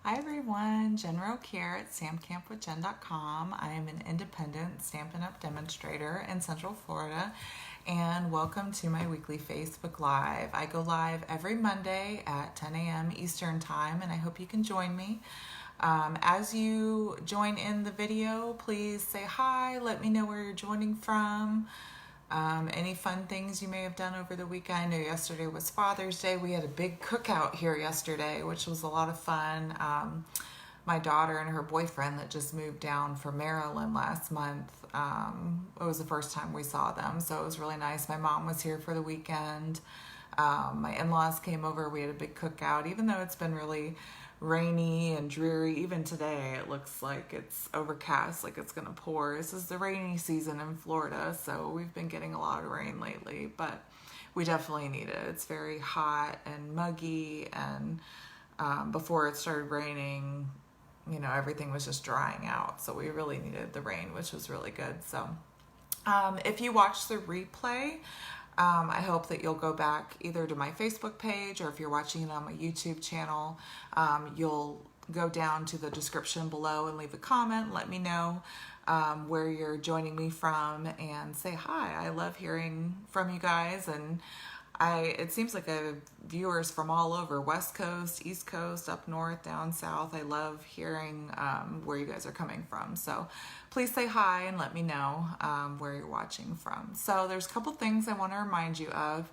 Hi everyone, Jen Roque here at stampcampwithjen.com. I am an independent Stampin' Up! Demonstrator in Central Florida, and welcome to my weekly Facebook Live. I go live every Monday at 10 a.m. Eastern Time, and I hope you can join me. As you join in the video, please say hi, let me know where you're joining from. Any fun things you may have done over the weekend. I know yesterday was Father's Day. We had a big cookout here yesterday, which was a lot of fun. My daughter and her boyfriend that just moved down from Maryland last month, it was the first time we saw them, so it was really nice. My mom was here for the weekend. My in-laws came over. We had a big cookout, even though it's been really rainy and dreary. Even today it looks like it's overcast, like it's gonna pour. This is the rainy season in Florida, so we've been getting a lot of rain lately, but we definitely need it. It's very hot and muggy, and before it started raining, you know, everything was just drying out, so we really needed the rain, which was really good. So if you watch the replay, I hope that you'll go back either to my Facebook page, or if you're watching it on my YouTube channel, you'll go down to the description below and leave a comment. Let me know where you're joining me from and say hi. I love hearing from you guys, and it seems like I have viewers from all over, West Coast, East Coast, up north, down south. I love hearing where you guys are coming from. So please say hi and let me know where you're watching from. So there's a couple things I want to remind you of.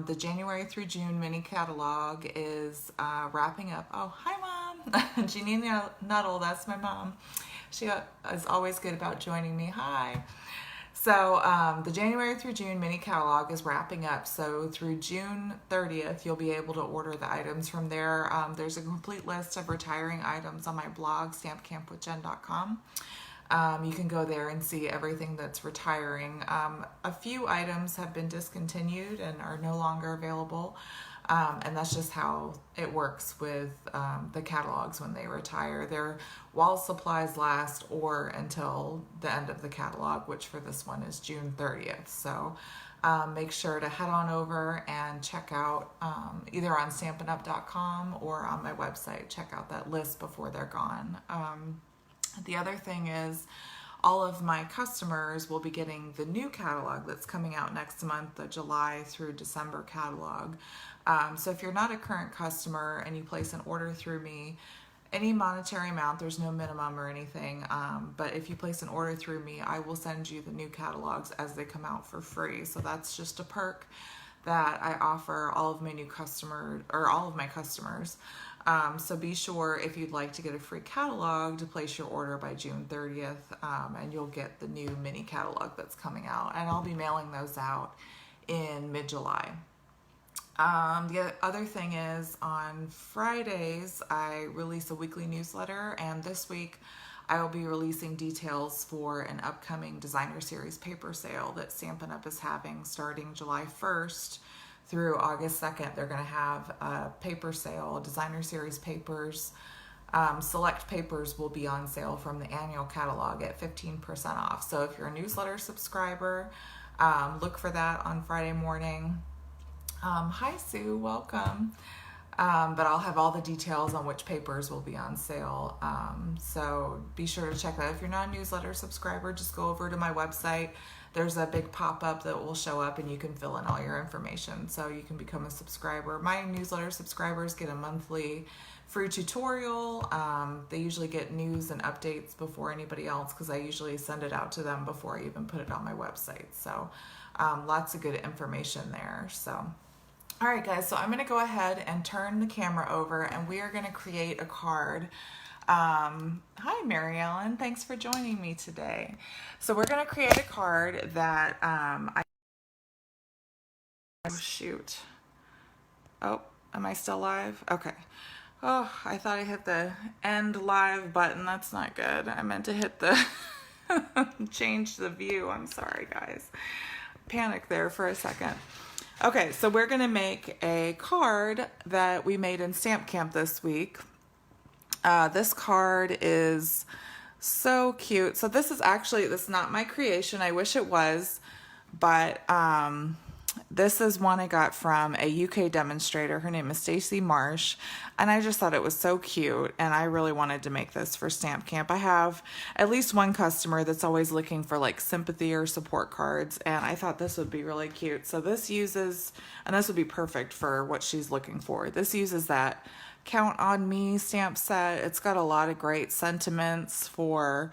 The January through June mini catalog is wrapping up. Oh, hi Mom. Jeannie Nuttall, that's my mom. She is always good about joining me. Hi. So the January through June mini catalog is wrapping up. So through June 30th, you'll be able to order the items from there. There's a complete list of retiring items on my blog, stampcampwithjen.com. You can go there and see everything that's retiring. A few items have been discontinued and are no longer available. And that's just how it works with the catalogs when they retire. They're while supplies last, or until the end of the catalog, which for this one is June 30th. So make sure to head on over and check out either on stampinup.com or on my website. Check out that list before they're gone. The other thing is, all of my customers will be getting the new catalog that's coming out next month, the July through December catalog. So if you're not a current customer and you place an order through me, any monetary amount, there's no minimum or anything, but if you place an order through me, I will send you the new catalogs as they come out for free. So that's just a perk that I offer all of my new customers, or all of my customers. So be sure, if you'd like to get a free catalog, to place your order by June 30th, and you'll get the new mini catalog that's coming out, and I'll be mailing those out in mid-July. The other thing is, on Fridays I release a weekly newsletter, and this week I will be releasing details for an upcoming designer series paper sale that Stampin' Up! Is having starting July 1st through August 2nd. They're going to have a paper sale, designer series papers. Select papers will be on sale from the annual catalog at 15% off. So if you're a newsletter subscriber, look for that on Friday morning. Hi Sue, welcome. But I'll have all the details on which papers will be on sale. So be sure to check that. If you're not a newsletter subscriber, just go over to my website. There's a big pop-up that will show up, and you can fill in all your information, so you can become a subscriber. My newsletter subscribers get a monthly free tutorial. They usually get news and updates before anybody else, because I usually send it out to them before I even put it on my website. So lots of good information there. So all right guys, so I'm going to go ahead and turn the camera over, and we are going to create a card. Hi Mary Ellen, thanks for joining me today. So we're going to create a card that oh shoot. Oh, am I still live? Okay. Oh, I thought I hit the end live button. That's not good. I meant to hit the change the view. I'm sorry guys. Panic there for a second. Okay, so we're gonna make a card that we made in Stamp Camp this week. This card is so cute. So this is not my creation. I wish it was, but this is one I got from a UK demonstrator. Her name is Stacey Marsh, and I just thought it was so cute, and I really wanted to make this for Stamp Camp. I have at least one customer that's always looking for like sympathy or support cards, and I thought this would be really cute. So this uses, and this would be perfect for what she's looking for. This uses that Count on Me stamp set. It's got a lot of great sentiments for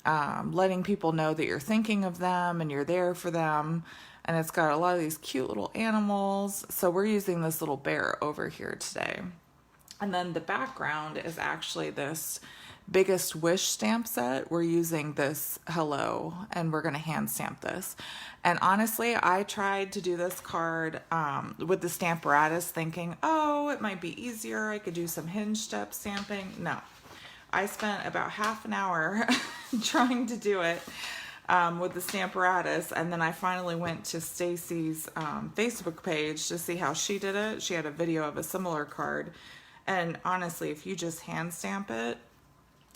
letting people know that you're thinking of them and you're there for them. And it's got a lot of these cute little animals. So we're using this little bear over here today. And then the background is actually this Biggest Wish stamp set. We're using this Hello, and we're going to hand stamp this. And honestly, I tried to do this card with the Stamparatus thinking, oh, it might be easier. I could do some hinge step stamping. No, I spent about half an hour trying to do it with the Stamparatus, and then I finally went to Stacey's Facebook page to see how she did it. She had a video of a similar card, and honestly, if you just hand stamp it,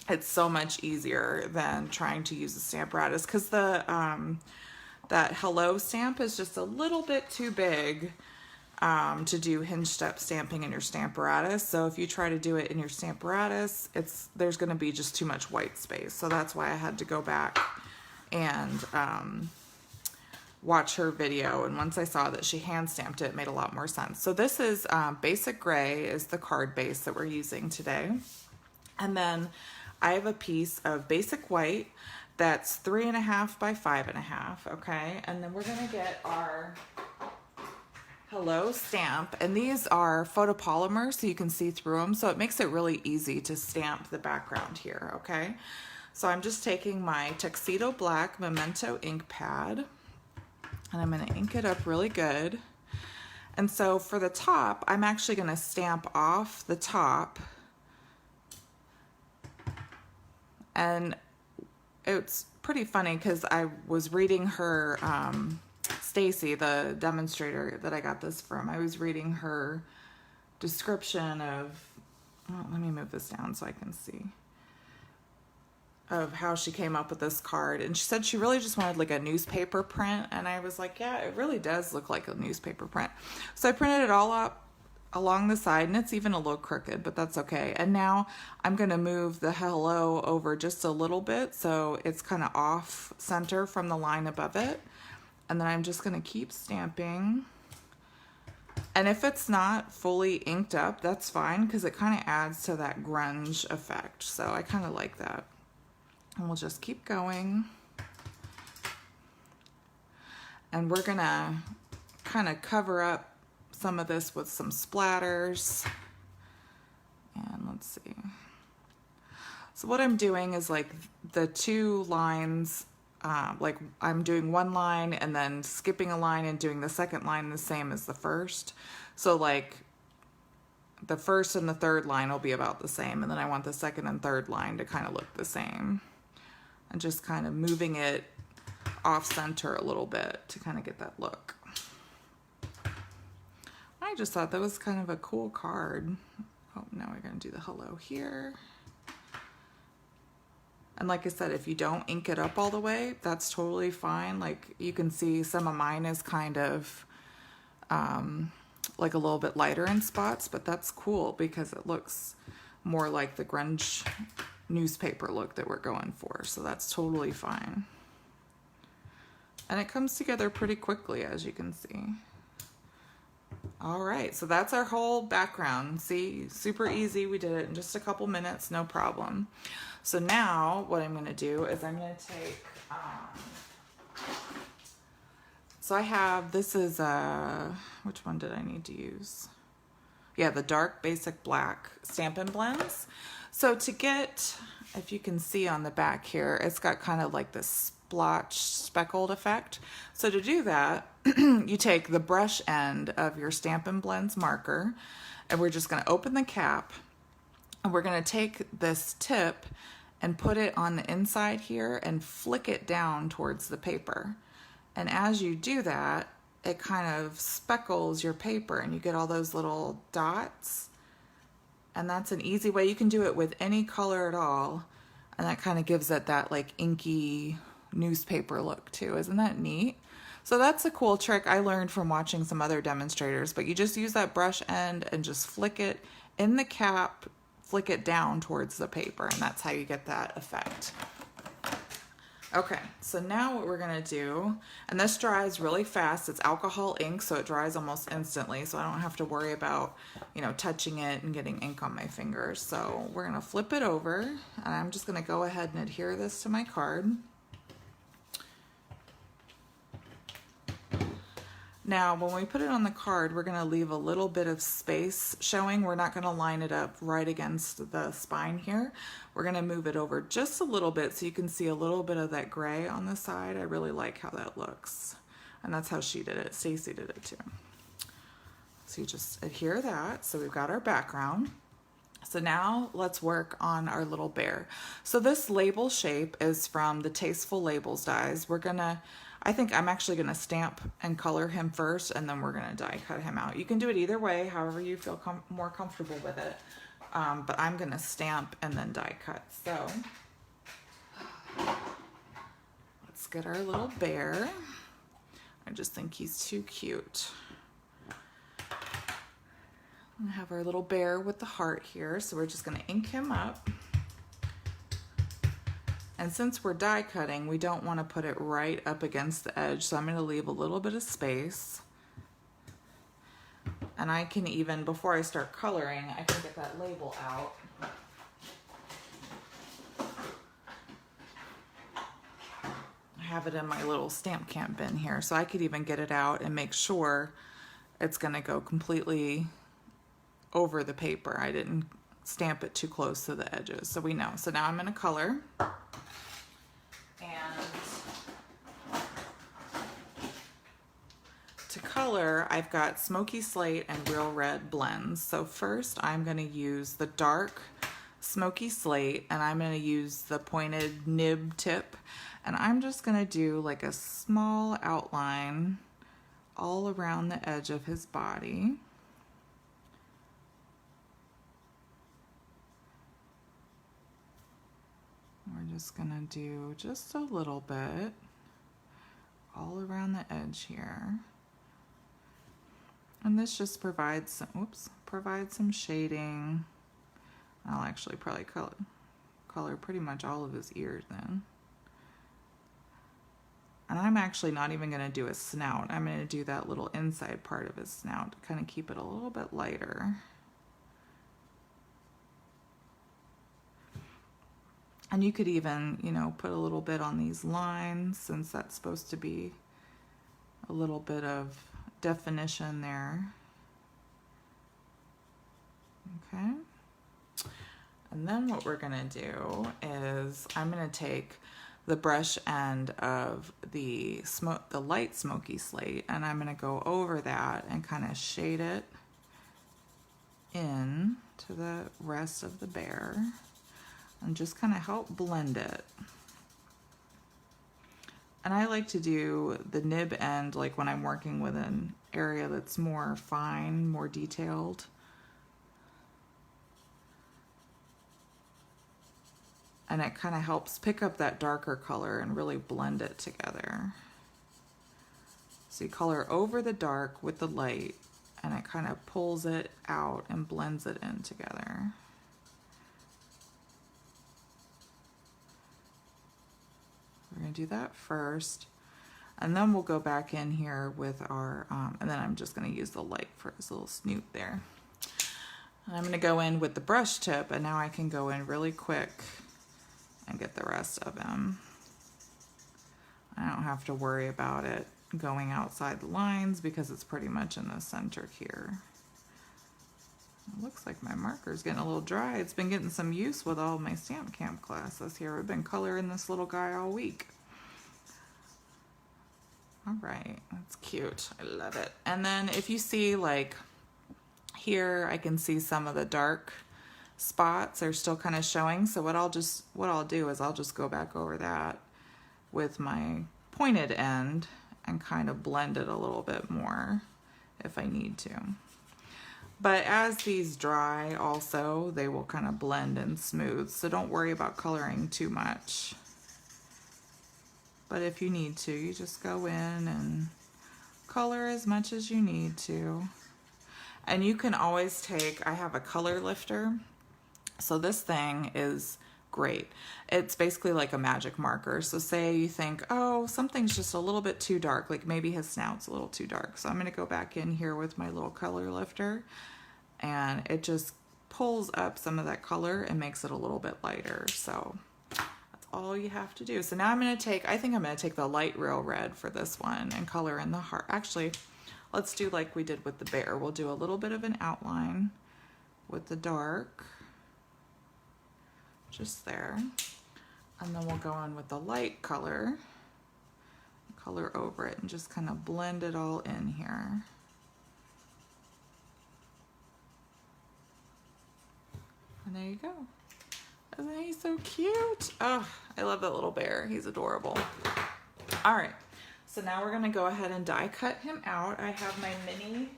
it's so much easier than trying to use a Stamparatus, because the that Hello stamp is just a little bit too big to do hinge step stamping in your Stamparatus. So if you try to do it in your Stamparatus, there's going to be just too much white space. So that's why I had to go back and watch her video, and once I saw that she hand stamped it, it made a lot more sense. So this is Basic Gray is the card base that we're using today, and then I have a piece of Basic White that's 3.5 by 5.5, okay, and then we're gonna get our Hello stamp, and these are photopolymers so you can see through them, so it makes it really easy to stamp the background here, okay. So I'm just taking my Tuxedo Black Memento ink pad, and I'm going to ink it up really good. And so for the top, I'm actually going to stamp off the top. And it's pretty funny because I was reading her, Stacey, the demonstrator that I got this from, I was reading her description of, oh, let me move this down so I can see, of how she came up with this card, and she said she really just wanted like a newspaper print, and I was like, yeah, it really does look like a newspaper print. So I printed it all up along the side, and it's even a little crooked, but that's okay. And now I'm going to move the Hello over just a little bit so it's kind of off center from the line above it, and then I'm just going to keep stamping. And if it's not fully inked up, that's fine, because it kind of adds to that grunge effect, so I kind of like that. And we'll just keep going. And we're gonna kind of cover up some of this with some splatters. And let's see. So what I'm doing is like the two lines, like I'm doing one line and then skipping a line and doing the second line the same as the first. So like the first and the third line will be about the same, and then I want the second and third line to kind of look the same. And just kind of moving it off center a little bit to kind of get that look. I just thought that was kind of a cool card. Oh, now we're going to do the Hello here. And like I said, if you don't ink it up all the way, that's totally fine. Like you can see some of mine is kind of like a little bit lighter in spots, but that's cool because it looks more like the grunge newspaper look that we're going for, so that's totally fine. And it comes together pretty quickly, as you can see. All right, so that's our whole background. See, super easy. We did it in just a couple minutes, no problem. So now what I'm going to do is I'm going to take, so I have, this is, which one did I need to use? Yeah, the dark Basic Black Stampin' Blends. So to get, if you can see on the back here, it's got kind of like this splotch speckled effect. So to do that, you take the brush end of your Stampin' Blends marker, and we're just going to open the cap, and we're going to take this tip and put it on the inside here and flick it down towards the paper. And as you do that, it kind of speckles your paper and you get all those little dots. And that's an easy way. You can do it with any color at all. And that kind of gives it that like inky newspaper look too. Isn't that neat? So that's a cool trick I learned from watching some other demonstrators, but you just use that brush end and just flick it in the cap, flick it down towards the paper, and that's how you get that effect. Okay, so now what we're gonna do, and this dries really fast, it's alcohol ink, so it dries almost instantly, so I don't have to worry about, you know, touching it and getting ink on my fingers. So we're gonna flip it over, and I'm just gonna go ahead and adhere this to my card. Now, when we put it on the card, we're gonna leave a little bit of space showing. We're not gonna line it up right against the spine here. We're gonna move it over just a little bit so you can see a little bit of that gray on the side. I really like how that looks. And that's how she did it. Stacey did it too. So you just adhere that. So we've got our background. So now let's work on our little bear. So this label shape is from the Tasteful Labels dies. I think I'm actually gonna stamp and color him first, and then we're gonna die cut him out. You can do it either way, however you feel more comfortable with it. But I'm gonna stamp and then die cut. So let's get our little bear. I just think he's too cute. We have our little bear with the heart here, so we're just gonna ink him up. And since we're die cutting, we don't want to put it right up against the edge, so I'm going to leave a little bit of space. And I can even, before I start coloring, I can get that label out. I have it in my little stamp camp bin here, so I could even get it out and make sure it's going to go completely over the paper. I didn't stamp it too close to the edges, so we know. So now I'm going to color. To color, I've got Smoky Slate and Real Red blends. So first I'm going to use the dark Smoky Slate, and I'm going to use the pointed nib tip, and I'm just going to do like a small outline all around the edge of his body. We're just going to do just a little bit all around the edge here. And this just provides some shading. I'll actually probably color pretty much all of his ears then. And I'm actually not even going to do a snout. I'm going to do that little inside part of his snout to kind of keep it a little bit lighter. And you could even, you know, put a little bit on these lines, since that's supposed to be a little bit of definition there. Okay. And then what we're gonna do is I'm gonna take the brush end of the light Smoky Slate, and I'm gonna go over that and kind of shade it in to the rest of the bear and just kind of help blend it. And I like to do the nib end like when I'm working with an area that's more fine, more detailed. And it kind of helps pick up that darker color and really blend it together. So you color over the dark with the light, and it kind of pulls it out and blends it in together. We're going to do that first, and then we'll go back in here with our, and then I'm just going to use the light for his little snoot there. And I'm going to go in with the brush tip, and now I can go in really quick and get the rest of him. I don't have to worry about it going outside the lines because it's pretty much in the center here. It looks like my marker's getting a little dry. It's been getting some use with all my stamp camp classes here. We've been coloring this little guy all week. All right, that's cute. I love it. And then if you see, like here, I can see some of the dark spots are still kind of showing. So what I'll do is I'll just go back over that with my pointed end and kind of blend it a little bit more if I need to. But as these dry also, they will kind of blend and smooth. So don't worry about coloring too much. But if you need to, you just go in and color as much as you need to. And you can always take, I have a color lifter. So this thing is great. It's basically like a magic marker. So say you think, oh, something's just a little bit too dark, like maybe his snout's a little too dark. So I'm going to go back in here with my little color lifter, and it just pulls up some of that color and makes it a little bit lighter. So that's all you have to do. So now I'm going to take, I think I'm going to take the light real red for this one and color in the heart. Actually, let's do like we did with the bear. We'll do a little bit of an outline with the dark, just there. And then we'll go in with the light color over it and just kind of blend it all in here. And there you go. Isn't he so cute? Oh, I love that little bear. He's adorable. All right, so now we're gonna go ahead and die cut him out. I have my mini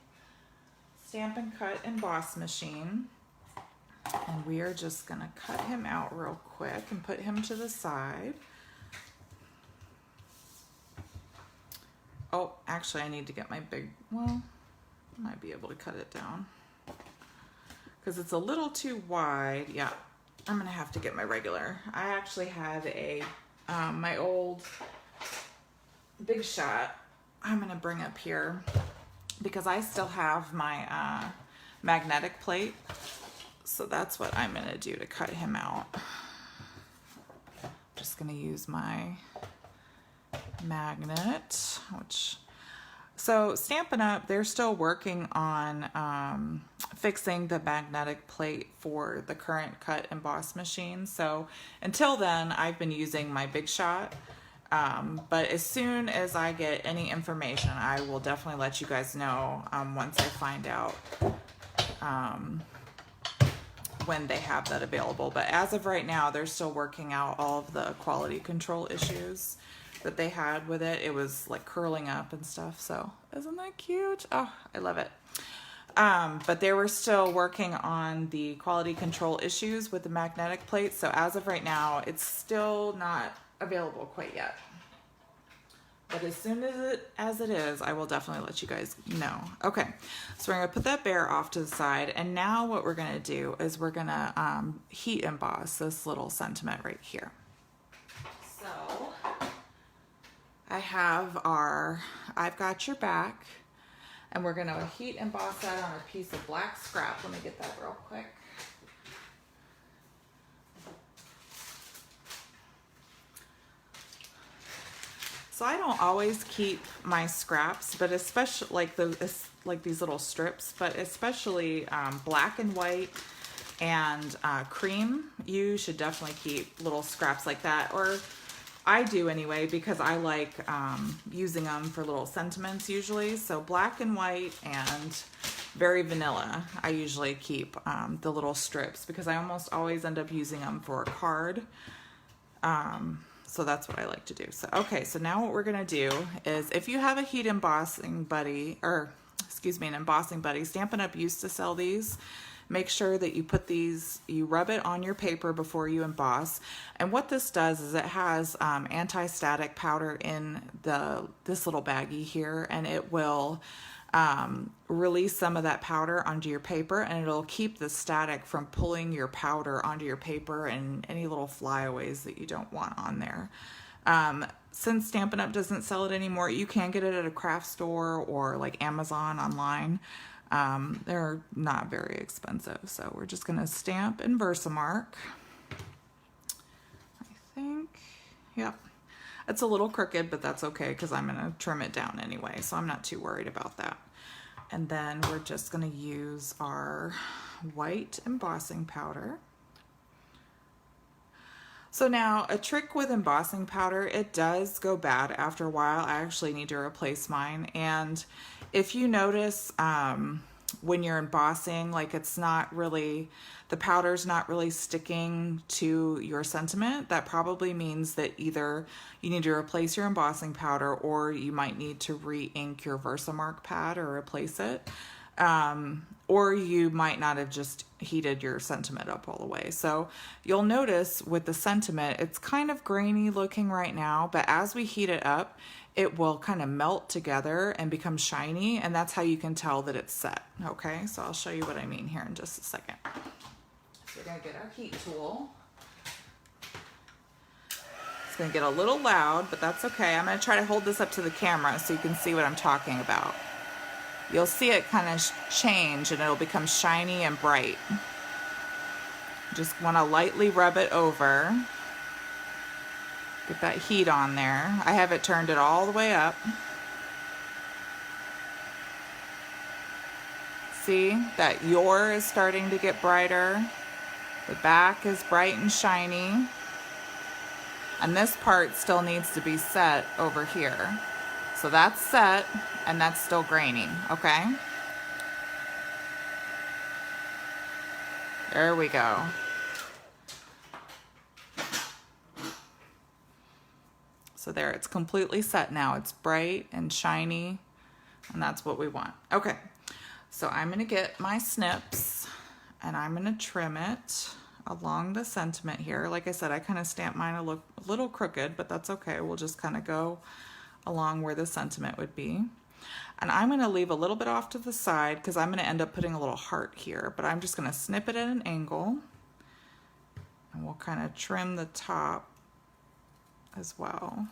Stamp and Cut emboss machine. And we are just gonna cut him out real quick and put him to the side. Oh, actually I need to get my big, well, I might be able to cut it down because it's a little too wide. Yeah, I'm gonna have to get my regular. I actually have a, my old Big Shot. I'm gonna bring up here because I still have my magnetic plate. So that's what I'm gonna do to cut him out. Just gonna use my magnet, so Stampin' Up, they're still working on fixing the magnetic plate for the current cut emboss machine. So until then, I've been using my Big Shot. But as soon as I get any information, I will definitely let you guys know once I find out when they have that available. But as of right now, they're still working out all of the quality control issues that they had with it. It was like curling up and stuff. So isn't that cute? Oh, I love it. But they were still working on the quality control issues with the magnetic plate. So as of right now, it's still not available quite yet. But as soon as it is, I will definitely let you guys know. Okay, so we're gonna put that bear off to the side. And now what we're gonna do is we're gonna heat emboss this little sentiment right here. So I have our I've Got Your Back, and we're gonna heat emboss that on a piece of black scrap. Let me get that real quick. So I don't always keep my scraps, but especially like these little strips, but especially black and white and cream, you should definitely keep little scraps like that. Or I do anyway, because I like using them for little sentiments usually. So black and white and very vanilla, I usually keep the little strips because I almost always end up using them for a card. So that's what I like to do. So, okay, so now what we're gonna do is, if you have a heat embossing buddy, or excuse me, an embossing buddy, Stampin' Up used to sell these. Make sure that you put these, you rub it on your paper before you emboss. And what this does is it has anti-static powder in this little baggie here, and it will release some of that powder onto your paper, and it'll keep the static from pulling your powder onto your paper and any little flyaways that you don't want on there. Since Stampin' Up doesn't sell it anymore, you can get it at a craft store or like Amazon online. They're not very expensive. So we're just gonna stamp and Versamark. I think, yep. It's a little crooked, but that's okay because I'm gonna trim it down anyway, so I'm not too worried about that. And then we're just gonna use our white embossing powder. So now, a trick with embossing powder, it does go bad after a while. I actually need to replace mine. And if you notice when you're embossing, like it's not really, the powder's not really sticking to your sentiment, that probably means that either you need to replace your embossing powder or you might need to re-ink your Versamark pad or replace it. Or you might not have just heated your sentiment up all the way. So you'll notice with the sentiment, it's kind of grainy looking right now, but as we heat it up, it will kind of melt together and become shiny, and that's how you can tell that it's set. Okay, so I'll show you what I mean here in just a second. So we're gonna get our heat tool. It's gonna get a little loud, but that's okay. I'm gonna try to hold this up to the camera so you can see what I'm talking about. You'll see it kind of change and it'll become shiny and bright. Just want to lightly rub it over. Get that heat on there. I have it turned all the way up. See, that yore is starting to get brighter. The back is bright and shiny. And this part still needs to be set over here. So that's set, and that's still graining, okay? There we go. So there, it's completely set now. It's bright and shiny, and that's what we want. Okay, so I'm gonna get my snips, and I'm gonna trim it along the sentiment here. Like I said, I kind of stamped mine a little crooked, but that's okay. We'll just kind of go along where the sentiment would be. And I'm going to leave a little bit off to the side because I'm going to end up putting a little heart here, but I'm just going to snip it at an angle, and we'll kind of trim the top as well.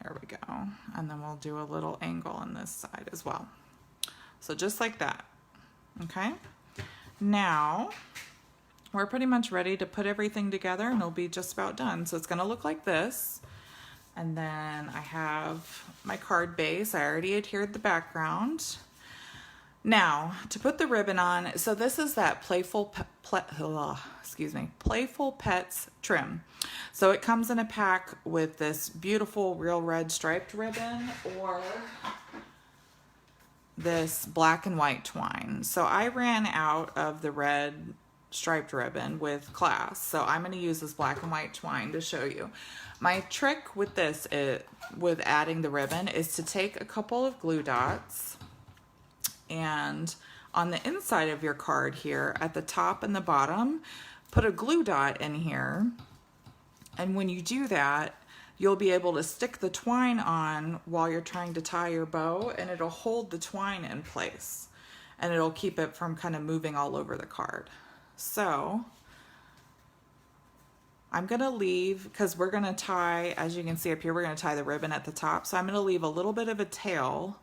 There we go. And then we'll do a little angle on this side as well. So just like that. Okay. Now we're pretty much ready to put everything together, and it'll be just about done. So it's going to look like this. And then I have my card base. I already adhered the background. Now, to put the ribbon on, so this is that Playful Pets trim. So it comes in a pack with this beautiful real red striped ribbon or this black and white twine. So I ran out of the red striped ribbon with class, so I'm going to use this black and white twine to show you. My trick with this with adding the ribbon is to take a couple of glue dots, and on the inside of your card here at the top and the bottom, put a glue dot in here, and when you do that, you'll be able to stick the twine on while you're trying to tie your bow, and it'll hold the twine in place, and it'll keep it from kind of moving all over the card. So I'm going to leave, because we're going to tie, as you can see up here, we're going to tie the ribbon at the top. So I'm going to leave a little bit of a tail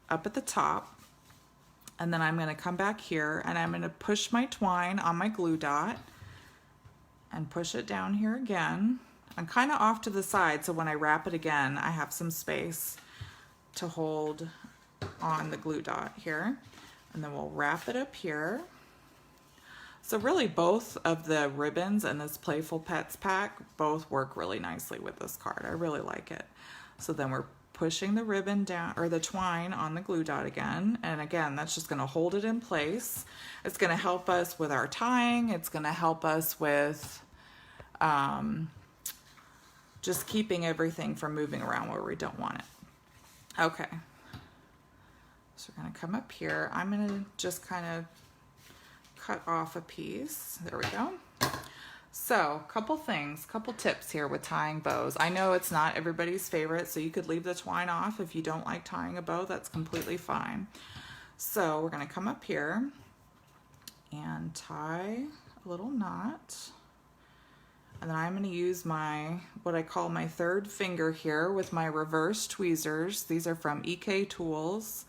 up at the top, and then I'm going to come back here and I'm going to push my twine on my glue dot and push it down here again. I'm kind of off to the side, so when I wrap it again, I have some space to hold on the glue dot here. And then we'll wrap it up here. So really both of the ribbons in this Playful Pets pack both work really nicely with this card. I really like it. So then we're pushing the ribbon down, or the twine on the glue dot again. And again, that's just gonna hold it in place. It's gonna help us with our tying. It's gonna help us with just keeping everything from moving around where we don't want it. Okay. So we're gonna come up here. I'm gonna just kind of cut off a piece. There we go. So, couple tips here with tying bows. I know it's not everybody's favorite, so you could leave the twine off if you don't like tying a bow. That's completely fine. So, we're going to come up here and tie a little knot. And then I'm going to use my, what I call my third finger here with my reverse tweezers. These are from EK Tools.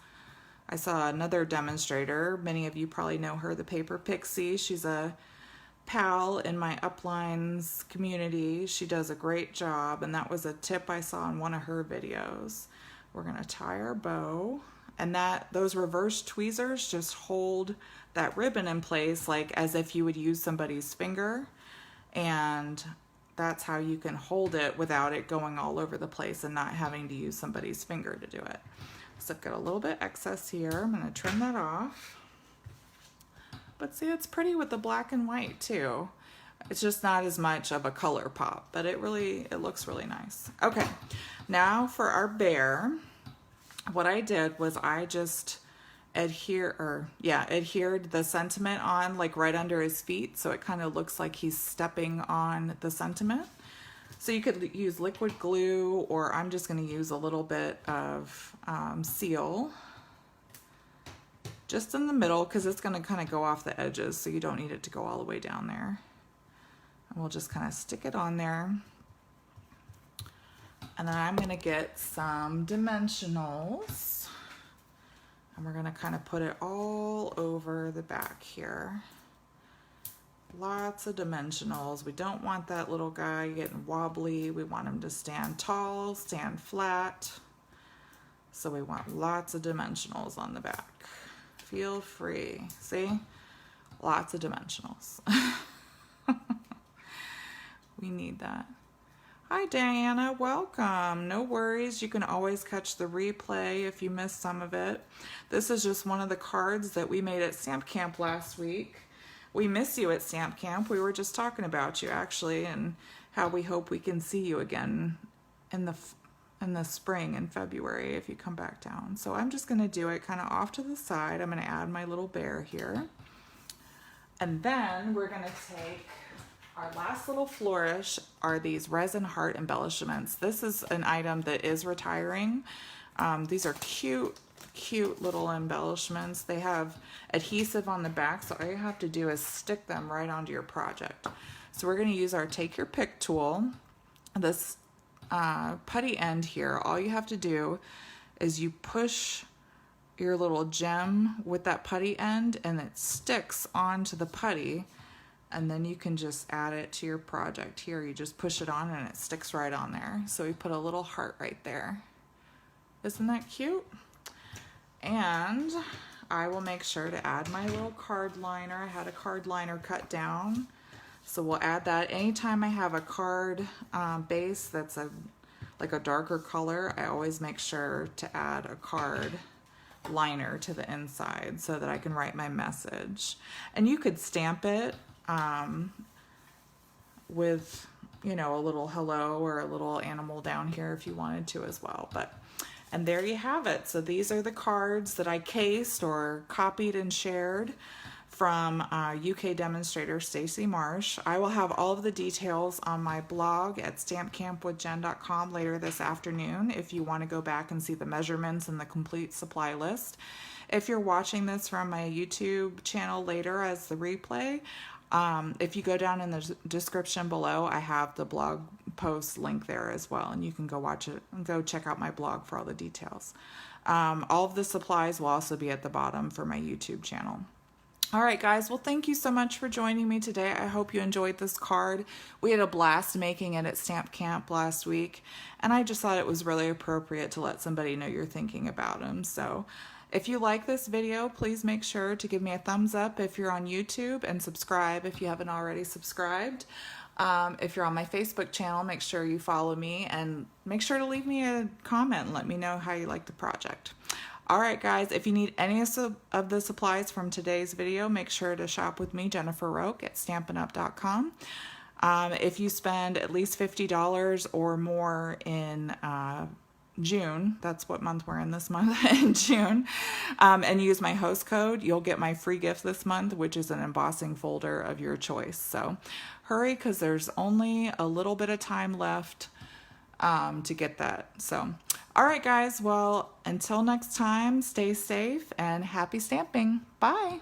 I saw another demonstrator. Many of you probably know her, the Paper Pixie. She's a pal in my uplines community. She does a great job, and that was a tip I saw in one of her videos. We're gonna tie our bow, and those reverse tweezers just hold that ribbon in place like as if you would use somebody's finger, and that's how you can hold it without it going all over the place and not having to use somebody's finger to do it. So I've got a little bit excess here. I'm going to trim that off. But see, it's pretty with the black and white too. It's just not as much of a color pop, but it looks really nice. Okay, now for our bear, what I did was I just adhered the sentiment on like right under his feet, so it kind of looks like he's stepping on the sentiment. So you could use liquid glue, or I'm just going to use a little bit of seal just in the middle, because it's going to kind of go off the edges, so you don't need it to go all the way down there. And we'll just kind of stick it on there. And then I'm going to get some dimensionals, and we're going to kind of put it all over the back here. Lots of dimensionals. We don't want that little guy getting wobbly. We want him to stand tall, stand flat. So we want lots of dimensionals on the back. Feel free. See? Lots of dimensionals. We need that. Hi Diana, welcome. No worries, you can always catch the replay if you missed some of it. This is just one of the cards that we made at Stamp Camp last week. We miss you at Stamp Camp. We were just talking about you actually, and how we hope we can see you again in the spring in February if you come back down. So I'm just going to do it kind of off to the side. I'm going to add my little bear here. And then we're going to take our last little flourish are these resin heart embellishments. This is an item that is retiring. These are cute little embellishments. They have adhesive on the back, so all you have to do is stick them right onto your project. So we're going to use our take your pick tool. This putty end here, all you have to do is you push your little gem with that putty end, and it sticks onto the putty, and then you can just add it to your project. Here you just push it on and it sticks right on there. So we put a little heart right there. Isn't that cute? And I will make sure to add my little card liner. I had a card liner cut down, so we'll add that. Anytime I have a card base that's like a darker color, I always make sure to add a card liner to the inside so that I can write my message. And you could stamp it with, you know, a little hello or a little animal down here if you wanted to as well. And there you have it. So these are the cards that I cased or copied and shared from UK demonstrator Stacey Marsh. I will have all of the details on my blog at stampcampwithjen.com later this afternoon if you want to go back and see the measurements and the complete supply list. If you're watching this from my YouTube channel later as the replay, if you go down in the description below, I have the blog post link there as well, and you can go watch it and go check out my blog for all the details. All of the supplies will also be at the bottom for my YouTube channel. All right, guys. Well, thank you so much for joining me today. I hope you enjoyed this card. We had a blast making it at Stamp Camp last week, and I just thought it was really appropriate to let somebody know you're thinking about them. So if you like this video, please make sure to give me a thumbs up if you're on YouTube, and subscribe if you haven't already subscribed. If you're on my Facebook channel, make sure you follow me, and make sure to leave me a comment and let me know how you like the project. All right, guys, if you need any of the supplies from today's video, make sure to shop with me, Jennifer Roque, at StampinUp.com. If you spend at least $50 or more in June, that's what month we're in this month, in June, and use my host code, you'll get my free gift this month, which is an embossing folder of your choice. So hurry, because there's only a little bit of time left to get that. So, all right, guys, well, until next time, stay safe and happy stamping. Bye.